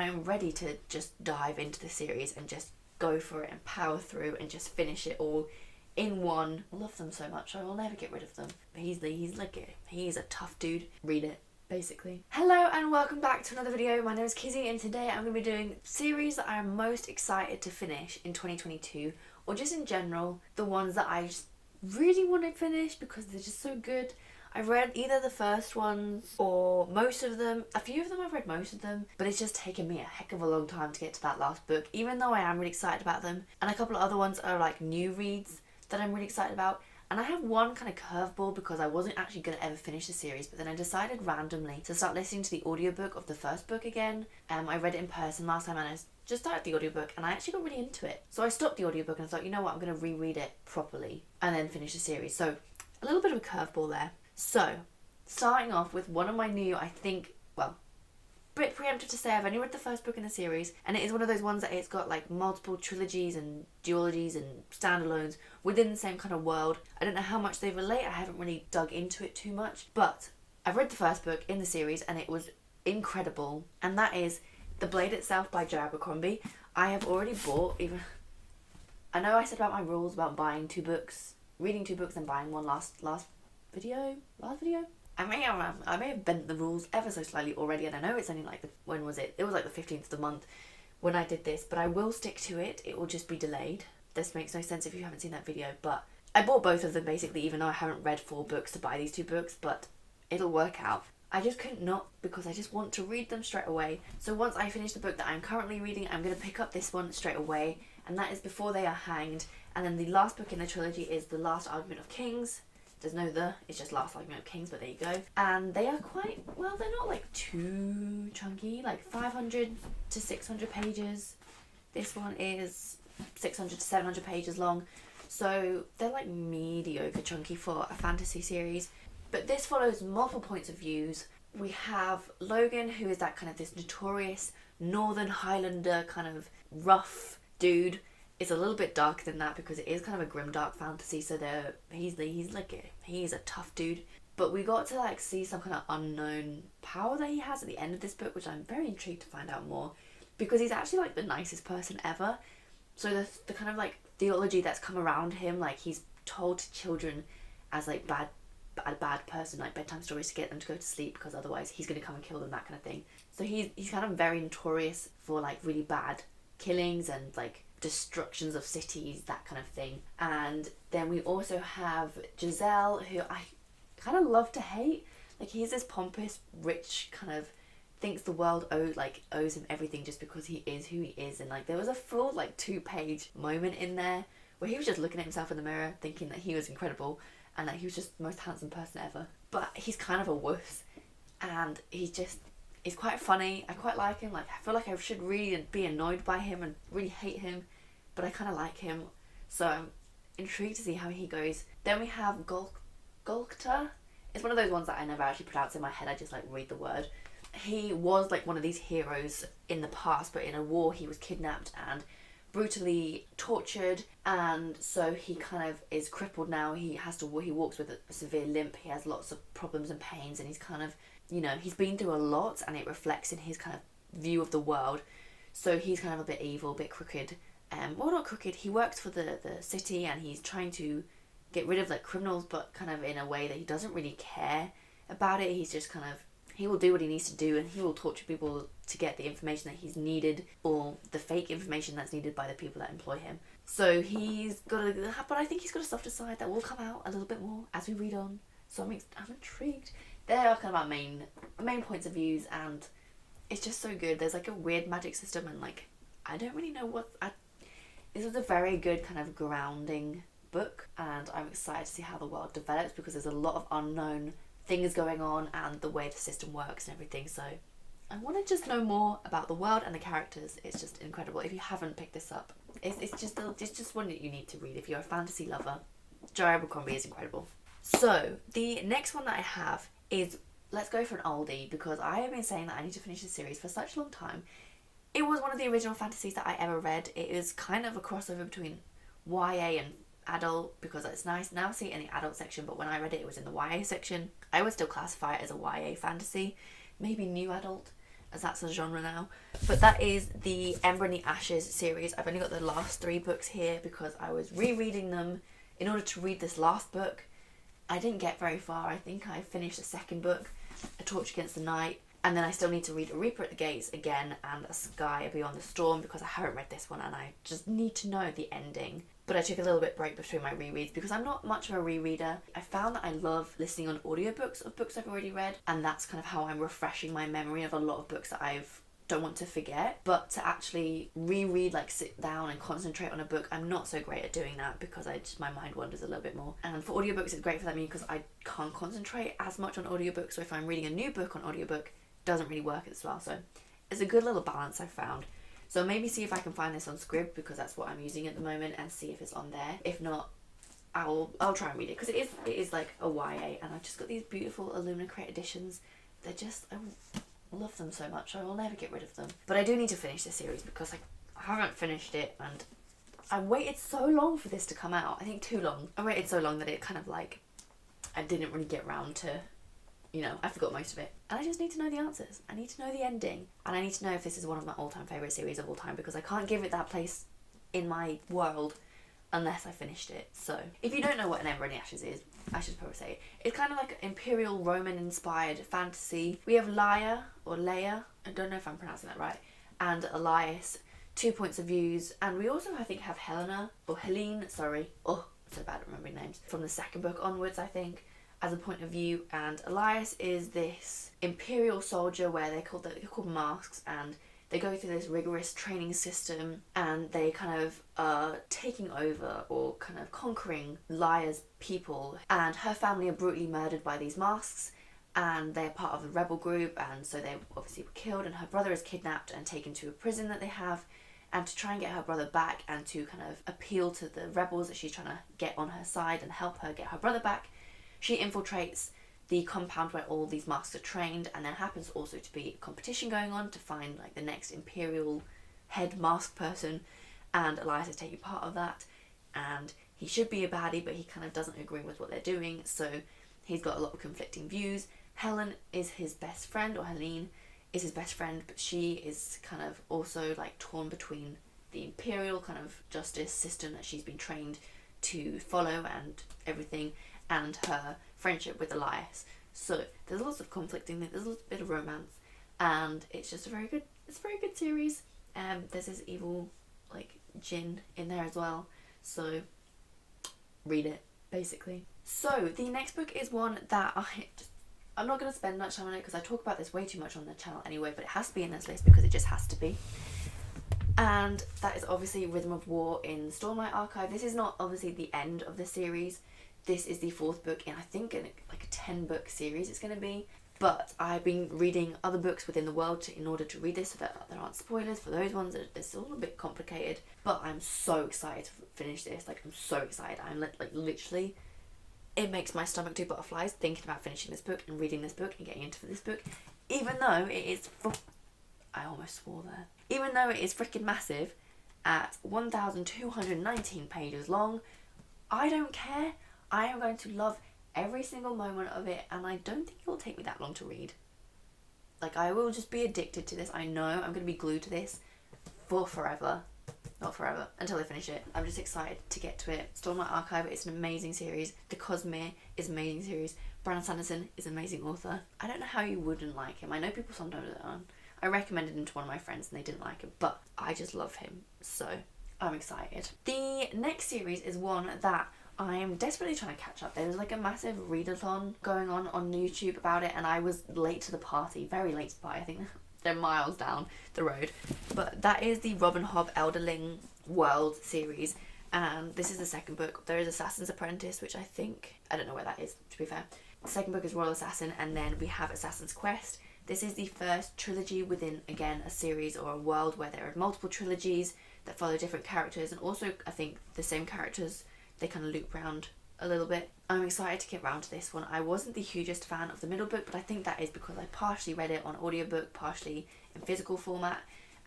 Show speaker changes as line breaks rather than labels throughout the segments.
I'm ready to just dive into the series and just go for it and power through and just finish it all in one. I love them so much, I will never get rid of them. He's a tough dude. Read it, basically. Hello and welcome back to another video. My name is Kizzy and today I'm going to be doing series that I am most excited to finish in 2022, or just in general, the ones that I just really want to finish because they're just so good. I've read either the first ones or most of them. A few of them I've read most of them, but it's just taken me a heck of a long time to get to that last book, even though I am really excited about them. And a couple of other ones are like new reads that I'm really excited about. And I have one kind of curveball because I wasn't actually going to ever finish the series, but then I decided randomly to start listening to the audiobook of the first book again. I read it in person last time and I just started the audiobook and I actually got really into it. So I stopped the audiobook and I thought, you know what, I'm going to reread it properly and then finish the series. So a little bit of a curveball there. So, starting off with one of my new, I think, well, bit preemptive to say I've only read the first book in the series, and it is one of those ones that it's got like multiple trilogies and duologies and standalones within the same kind of world. I don't know how much they relate, I haven't really dug into it too much, but I've read the first book in the series and it was incredible, and that is The Blade Itself by Joe Abercrombie. I have already bought, I know I said about my rules about buying two books, reading two books and buying one last video. I may have bent the rules ever so slightly already, and I know it's only like when was it? It was like the 15th of the month when I did this, but I will stick to it. It will just be delayed. This makes no sense if you haven't seen that video, but I bought both of them basically, even though I haven't read 4 books to buy these 2 books, but it'll work out. I just couldn't not because I just want to read them straight away. So once I finish the book that I'm currently reading, I'm going to pick up this one straight away, and that is Before They Are Hanged. And then the last book in the trilogy is The Last Argument of Kings. There's no it's just Last Argument of Kings, but there you go. And they are quite, well, they're not like too chunky, like 500 to 600 pages. This one is 600 to 700 pages long. So they're like mediocre chunky for a fantasy series. But this follows multiple points of views. We have Logan, who is that kind of this notorious Northern Highlander kind of rough dude. It's a little bit darker than that because it is kind of a grimdark fantasy, so he's a tough dude. But we got to like see some kind of unknown power that he has at the end of this book, which I'm very intrigued to find out more, because he's actually like the nicest person ever. So the kind of like theology that's come around him, like he's told to children as like bad person, like bedtime stories to get them to go to sleep because otherwise he's going to come and kill them, that kind of thing. So he's kind of very notorious for like really bad killings and like destructions of cities, that kind of thing. And then we also have Giselle, who I kind of love to hate. Like he's this pompous, rich kind of thinks the world owes him everything just because he is who he is. And like there was a full like 2-page moment in there where he was just looking at himself in the mirror thinking that he was incredible and that he was just the most handsome person ever. But he's kind of a wuss and he's quite funny. I quite like him. Like I feel like I should really be annoyed by him and really hate him, but I kind of like him. So I'm intrigued to see how he goes. Then we have Gulkta. It's one of those ones that I never actually pronounce in my head. I just like read the word. He was like one of these heroes in the past, but in a war he was kidnapped and brutally tortured, and so he kind of is crippled now. He walks with a severe limp. He has lots of problems and pains, and he's kind of, he's been through a lot, and it reflects in his kind of view of the world. So he's kind of a bit evil, a bit crooked. Well, not crooked. He works for the city, and he's trying to get rid of like criminals, but kind of in a way that he doesn't really care about it. He's just kind of, he will do what he needs to do, and he will torture people to get the information that he's needed, or the fake information that's needed by the people that employ him. So but I think he's got a softer side that will come out a little bit more as we read on. So I'm intrigued. There are kind of our main points of views, and it's just so good. There's like a weird magic system, and like I don't really know this was a very good kind of grounding book, and I'm excited to see how the world develops because there's a lot of unknown things going on and the way the system works and everything. So I want to just know more about the world and the characters. It's just incredible. If you haven't picked this up, it's just one that you need to read if you're a fantasy lover. Joe Abercrombie is incredible. So the next one that I have is, let's go for an oldie, because I have been saying that I need to finish the series for such a long time. It was one of the original fantasies that I ever read. It is kind of a crossover between YA and adult, because it's nice now see it in the adult section, but when I read it, it was in the YA section. I would still classify it as a YA fantasy, maybe new adult. as that's a genre now. But that is the Embryonic Ashes series. I've only got the last 3 books here because I was rereading them in order to read this last book. I didn't get very far. I think I finished the 2nd book, A Torch Against the Night, and then I still need to read A Reaper at the Gates again and A Sky Beyond the Storm because I haven't read this one and I just need to know the ending. But I took a little bit break between my rereads because I'm not much of a rereader. I found that I love listening on audiobooks of books I've already read, and that's kind of how I'm refreshing my memory of a lot of books that I've don't want to forget. But to actually reread, like sit down and concentrate on a book, I'm not so great at doing that because my mind wanders a little bit more. And for audiobooks it's great for that because I can't concentrate as much on audiobooks, so if I'm reading a new book on audiobook, it doesn't really work as well. So it's a good little balance I've found. So maybe see if I can find this on Scrib because that's what I'm using at the moment, and see if it's on there. If not, I'll try and read it because it is like a YA, and I've just got these beautiful Illuminate editions. They're just, I love them so much. I will never get rid of them. But I do need to finish this series because I haven't finished it, and I waited so long for this to come out. I think too long. I waited so long that it kind of like I didn't really get round to. I forgot most of it. And I just need to know the answers. I need to know the ending. And I need to know if this is one of my all-time favourite series of all time because I can't give it that place in my world unless I finished it. So, if you don't know what an Ember in the Ashes is, I should probably say it. It's kind of like Imperial Roman-inspired fantasy. We have Leia, I don't know if I'm pronouncing that right, and Elias, 2 points of views. And we also, I think, have Helene, sorry. Oh, so bad at remembering names. From the 2nd book onwards, I think, as a point of view. And Elias is this imperial soldier where they're called masks, and they go through this rigorous training system, and they kind of are taking over or kind of conquering Leia's people, and her family are brutally murdered by these masks, and they're part of the rebel group, and so they obviously were killed, and her brother is kidnapped and taken to a prison that they have. And to try and get her brother back and to kind of appeal to the rebels that she's trying to get on her side and help her get her brother back, she infiltrates the compound where all these masks are trained, and there happens also to be a competition going on to find like the next imperial head mask person, and Elias is taking part of that, and he should be a baddie but he kind of doesn't agree with what they're doing, so he's got a lot of conflicting views. Helene is his best friend, but she is kind of also like torn between the imperial kind of justice system that she's been trained to follow and everything, and her friendship with Elias. So there's lots of conflicting, there's a little bit of romance, and it's just a very good series. There's this evil like djinn in there as well, so read it basically. So the next book is one that I'm not going to spend much time on it because I talk about this way too much on the channel anyway, but it has to be in this list because it just has to be. And that is obviously Rhythm of War in Stormlight Archive. This is not obviously the end of the series. This is the 4th book in, I think, like a 10-book series it's going to be. But I've been reading other books within the world in order to read this so that there aren't spoilers for those ones. It's all a bit complicated. But I'm so excited to finish this. Like, I'm so excited. I'm like literally, it makes my stomach do butterflies thinking about finishing this book and reading this book and getting into this book. Even though it is, I almost swore there. Even though it is freaking massive at 1,219 pages long, I don't care. I am going to love every single moment of it, and I don't think it will take me that long to read. Like, I will just be addicted to this. I know I'm going to be glued to this for forever. Not forever, until I finish it. I'm just excited to get to it. Stormlight Archive is an amazing series. The Cosmere is an amazing series. Brandon Sanderson is an amazing author. I don't know how you wouldn't like him. I know people sometimes don't. I recommended him to one of my friends and they didn't like him, but I just love him, so I'm excited. The next series is one that I am desperately trying to catch up. There was like a massive readathon going on YouTube about it, and I was late to the party, very late to the party. I think they're miles down the road. But that is the Robin Hobb Elderling World series, and this is the 2nd book. There is Assassin's Apprentice, which I don't know where that is, to be fair. The 2nd book is Royal Assassin, and then we have Assassin's Quest. This is the first trilogy within, again, a series or a world where there are multiple trilogies that follow different characters, and also I think the same characters, they kind of loop around a little bit. I'm excited to get round to this one. I wasn't the hugest fan of the middle book, but I think that is because I partially read it on audiobook, partially in physical format,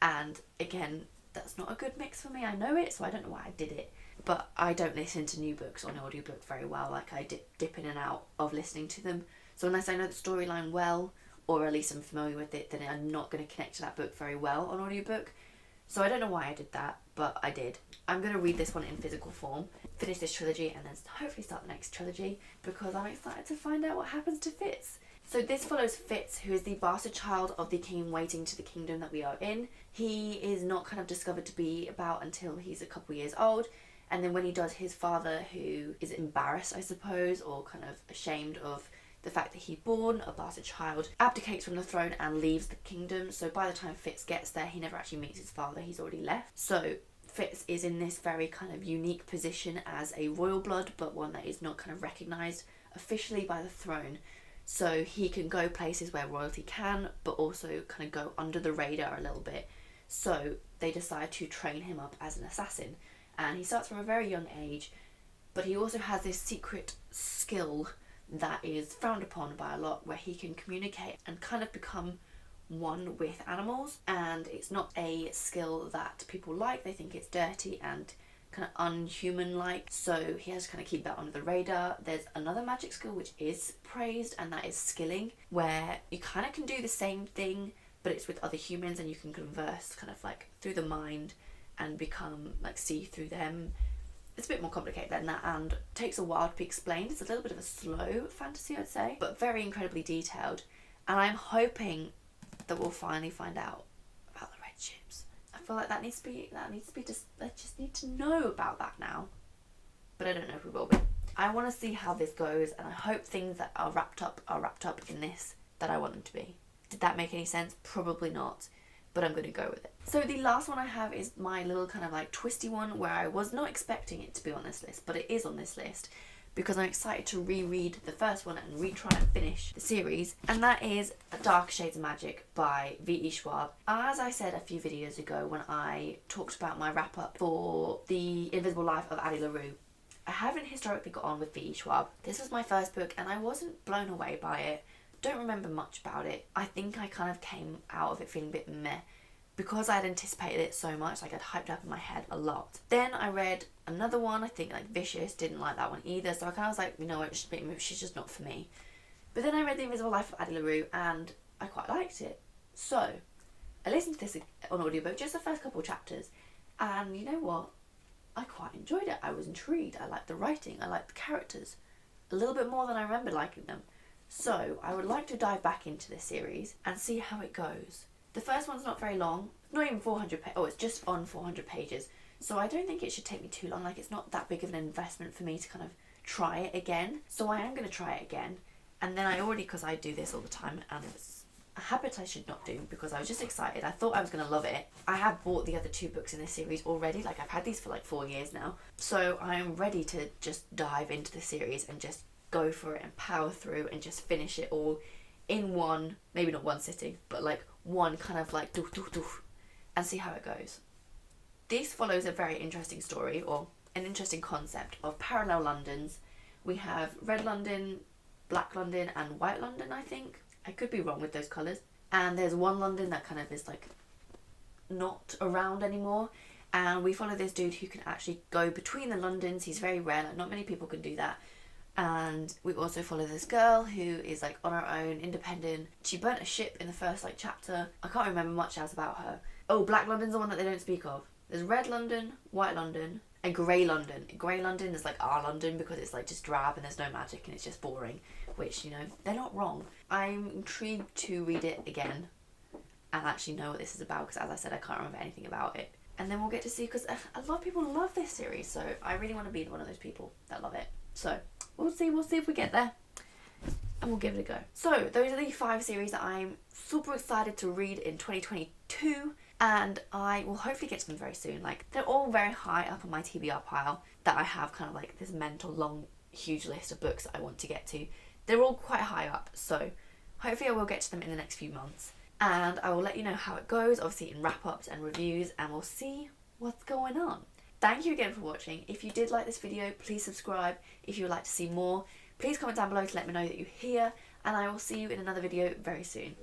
and again, that's not a good mix for me. I know it, so I don't know why I did it. But I don't listen to new books on audiobook very well. Like, I dip in and out of listening to them. So unless I know the storyline well, or at least I'm familiar with it, then I'm not going to connect to that book very well on audiobook. So I don't know why I did that, but I did. I'm going to read this one in physical form, finish this trilogy, and then hopefully start the next trilogy, because I'm excited to find out what happens to Fitz. So this follows Fitz, who is the bastard child of the king waiting to the kingdom that we are in. He is not kind of discovered to be about until he's a couple years old. And then when he does, his father, who is embarrassed, I suppose, or kind of ashamed of the fact that he's born a bastard child, abdicates from the throne and leaves the kingdom. So by the time Fitz gets there, he never actually meets his father. He's already left. So Fitz is in this very kind of unique position as a royal blood, but one that is not kind of recognised officially by the throne. So he can go places where royalty can, but also kind of go under the radar a little bit. So they decide to train him up as an assassin. And he starts from a very young age, but he also has this secret skill that is frowned upon by a lot, where he can communicate and kind of become one with animals. And it's not a skill that people like. They think it's dirty and kind of unhuman-like, so he has to kind of keep that under the radar. There's another magic skill which is praised, and that is skilling, where you kind of can do the same thing, but it's with other humans, and you can converse kind of like through the mind and become like see through them. It's a bit more complicated than that and takes a while to be explained. It's a little bit of a slow fantasy, I'd say, but very incredibly detailed. And I'm hoping that we'll finally find out about the red ships. I feel like that needs to be just, I just need to know about that now. But I don't know if we will be. I want to see how this goes, and I hope things that are wrapped up in this that I want them to be. Did that make any sense? Probably not, but I'm going to go with it. So the last one I have is my little kind of like twisty one, where I was not expecting it to be on this list, but it is on this list because I'm excited to reread the first one and retry and finish the series, and that is Dark Shades of Magic by V.E. Schwab. As I said a few videos ago when I talked about my wrap-up for The Invisible Life of Addie LaRue, I haven't historically got on with V.E. Schwab. This was my first book and I wasn't blown away by it. Don't remember much about it. I think I kind of came out of it feeling a bit meh, because I'd anticipated it so much, like I'd hyped up in my head a lot. Then I read another one, I think like Vicious, didn't like that one either, so I kind of was like, you know what, she's just not for me. But then I read The Invisible Life of Addie LaRue and I quite liked it. So I listened to this on audiobook, just the first couple of chapters, and you know what? I quite enjoyed it. I was intrigued. I liked the writing. I liked the characters a little bit more than I remember liking them. So I would like to dive back into this series and see how it goes. The first one's not very long, not even 400 pages. Oh, it's just on 400 pages. So I don't think it should take me too long. Like, it's not that big of an investment for me to kind of try it again. So I am going to try it again. And then I already, because I do this all the time, and it's a habit I should not do because I was just excited. I thought I was going to love it. I have bought the other 2 books in this series already. Like, I've had these for like 4 years now. So I'm ready to just dive into the series and just go for it and power through and just finish it all in one, maybe not one sitting, but like one kind of like doof doof doof, and see how it goes. This follows a very interesting story, or an interesting concept of parallel Londons. We have Red London, Black London and White London, I think. I could be wrong with those colours. And there's one London that kind of is like not around anymore, and we follow this dude who can actually go between the Londons. He's very rare, like not many people can do that. And we also follow this girl who is like on her own, independent. She burnt a ship in the first like chapter. I can't remember much else about her. Oh, Black London's the one that they don't speak of. There's Red London, White London, and Grey London. Grey London is like our London because it's like just drab and there's no magic and it's just boring, which, you know, they're not wrong. I'm intrigued to read it again and actually know what this is about, because as I said, I can't remember anything about it. And then we'll get to see, because a lot of people love this series, so I really want to be one of those people that love it. So we'll see if we get there, and we'll give it a go. So those are the 5 series that I'm super excited to read in 2022, and I will hopefully get to them very soon. Like, they're all very high up on my TBR pile that I have kind of like this mental long huge list of books that I want to get to. They're all quite high up, so hopefully I will get to them in the next few months, and I will let you know how it goes, obviously in wrap-ups and reviews, and we'll see what's going on. Thank you again for watching. If you did like this video, please subscribe. If you would like to see more, please comment down below to let me know that you're here, and I will see you in another video very soon.